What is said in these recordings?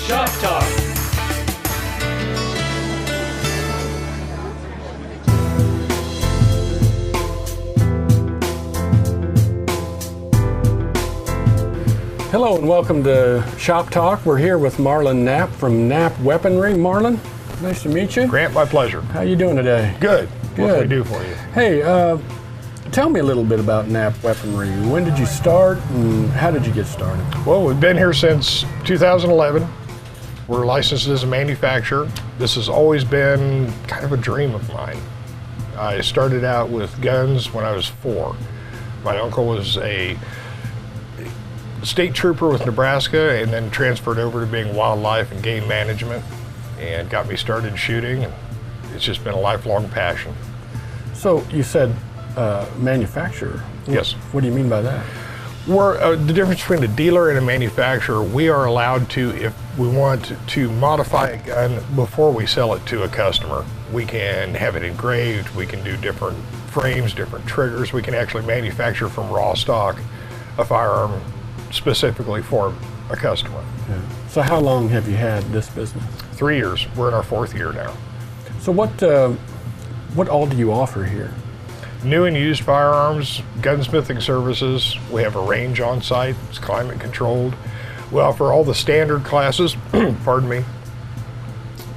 Shop Talk. Hello and welcome to Shop Talk. We're here with Marlon Knapp from Knapp Weaponry. Marlon, nice to meet you. Grant, my pleasure. How you doing today? Good. What can we Good. do for you? Hey, tell me a little bit about Knapp Weaponry. When did you start and how did you get started? Well, we've been here since 2011. We're licensed as a manufacturer. This has always been kind of a dream of mine. I started out with guns when I was 4. My uncle was a state trooper with Nebraska and then transferred over to being wildlife and game management and got me started shooting. And it's just been a lifelong passion. So you said manufacturer. Yes. What do you mean by that? We're, the difference between a dealer and a manufacturer, we are allowed to, if we want to modify a gun before we sell it to a customer. We can have it engraved, we can do different frames, different triggers. We can actually manufacture from raw stock a firearm specifically for a customer. Yeah. So how long have you had this business? 3 years. We're in our 4th year now. So what all do you offer here? New and used firearms, gunsmithing services. We have a range on site. It's climate controlled. We offer all the standard classes, pardon me.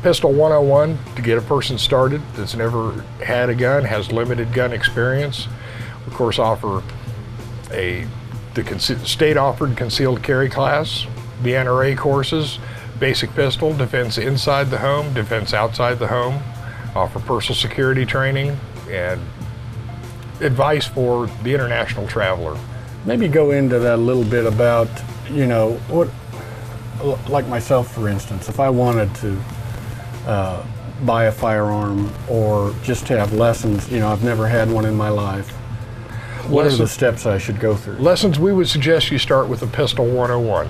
Pistol 101 to get a person started that's never had a gun, has limited gun experience. Of course, offer the state-offered concealed carry class, the NRA courses, basic pistol, defense inside the home, defense outside the home, offer personal security training, and advice for the international traveler. Maybe go into that a little bit about, you know, what, like myself, for instance, if I wanted to buy a firearm or just to have lessons, you know, I've never had one in my life. What are the steps I should go through? Lessons, we would suggest you start with a Pistol 101.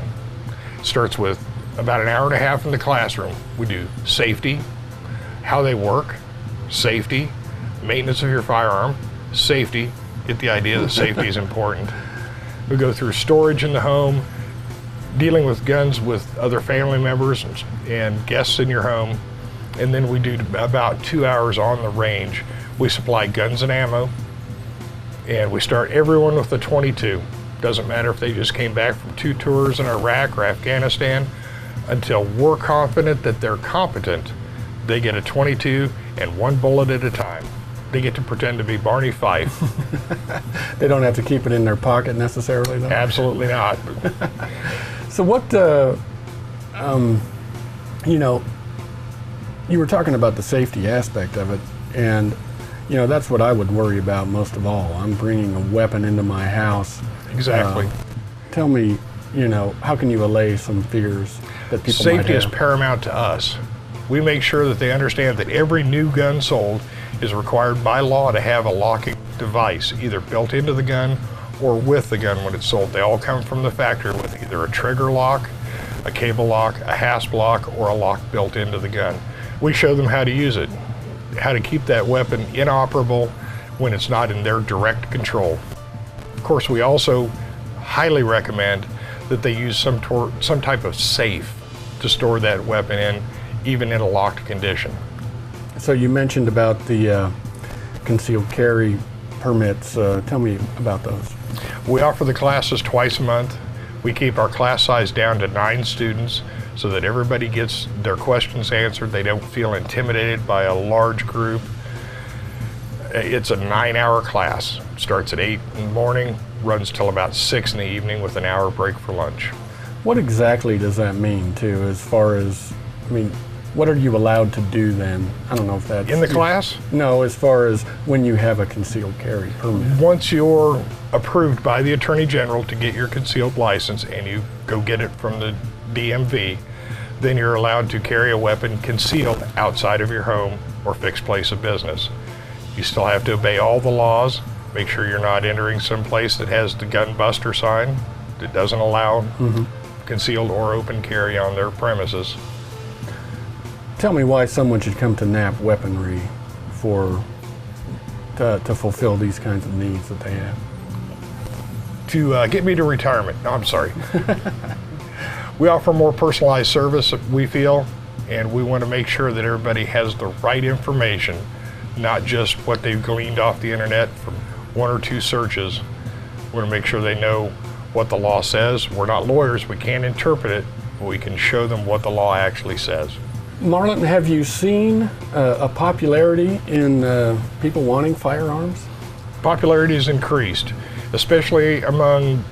It starts with about an hour and a half in the classroom. We do safety, how they work, safety, maintenance of your firearm, safety, get the idea that safety is important. We go through storage in the home, dealing with guns with other family members and guests in your home, and then we do about 2 hours on the range. We supply guns and ammo, and we start everyone with a 22. Doesn't matter if they just came back from 2 tours in Iraq or Afghanistan. Until we're confident that they're competent, they get a 22 and 1 bullet at a time. They get to pretend to be Barney Fife. They don't have to keep it in their pocket necessarily, though? Absolutely not. So what, you know, you were talking about the safety aspect of it, and you know, that's what I would worry about most of all. I'm bringing a weapon into my house. Exactly. Tell me, you know, how can you allay some fears that people might have? Safety is paramount to us. We make sure that they understand that every new gun sold is required by law to have a locking device, either built into the gun or with the gun when it's sold. They all come from the factory with either a trigger lock, a cable lock, a hasp lock, or a lock built into the gun. We show them how to use it, how to keep that weapon inoperable when it's not in their direct control. Of course, we also highly recommend that they use some type of safe to store that weapon in, even in a locked condition. So you mentioned about the concealed carry permits. Tell me about those. We offer the classes twice a month. We keep our class size down to 9 students so that everybody gets their questions answered. They don't feel intimidated by a large group. It's a 9-hour class. Starts at 8 in the morning, runs till about 6 in the evening with an hour break for lunch. What exactly does that mean, too, as far as, I mean, what are you allowed to do then? I don't know if that's... In the class? No, as far as when you have a concealed carry permit. Once you're approved by the Attorney General to get your concealed license and you go get it from the DMV, then you're allowed to carry a weapon concealed outside of your home or fixed place of business. You still have to obey all the laws. Make sure you're not entering some place that has the gun buster sign that doesn't allow concealed or open carry on their premises. Tell me why someone should come to Knapp Weaponry to fulfill these kinds of needs that they have. To get me to retirement. No, I'm sorry. We offer more personalized service, we feel, and we want to make sure that everybody has the right information, not just what they've gleaned off the internet from one or two searches. We want to make sure they know what the law says. We're not lawyers, we can't interpret it, but we can show them what the law actually says. Marlon, have you seen a popularity in people wanting firearms? Popularity has increased, especially among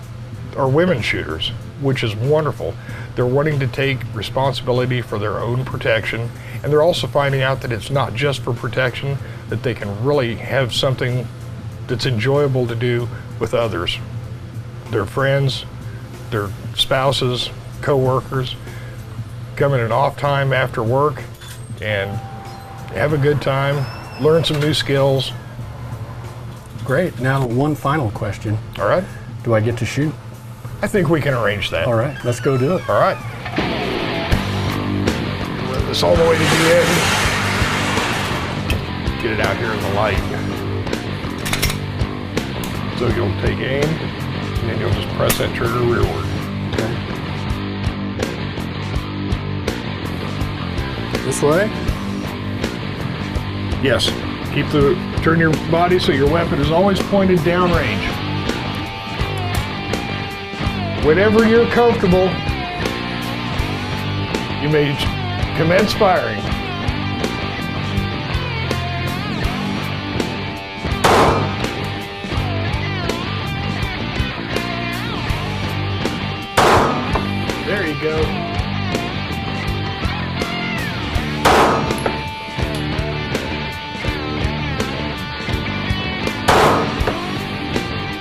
our women shooters, which is wonderful. They're wanting to take responsibility for their own protection, and they're also finding out that it's not just for protection, that they can really have something that's enjoyable to do with others. Their friends, their spouses, co-workers, come in an off time after work and have a good time, learn some new skills. Great. Now, one final question. All right? Do I get to shoot? I think we can arrange that. All right, let's go do it. All right. Run this all the way to the end. Get it out here in the light. So you'll take aim, and then you'll just press that trigger rearward. Okay. This way? Yes. Turn your body so your weapon is always pointed downrange. Whenever you're comfortable, you may commence firing. There you go.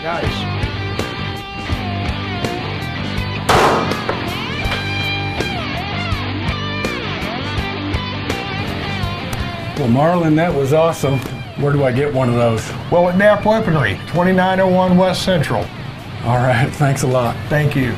Nice. Well, Marlon, that was awesome. Where do I get one of those? Well, at Knapp Weaponry, 2901 West Central. All right, thanks a lot. Thank you.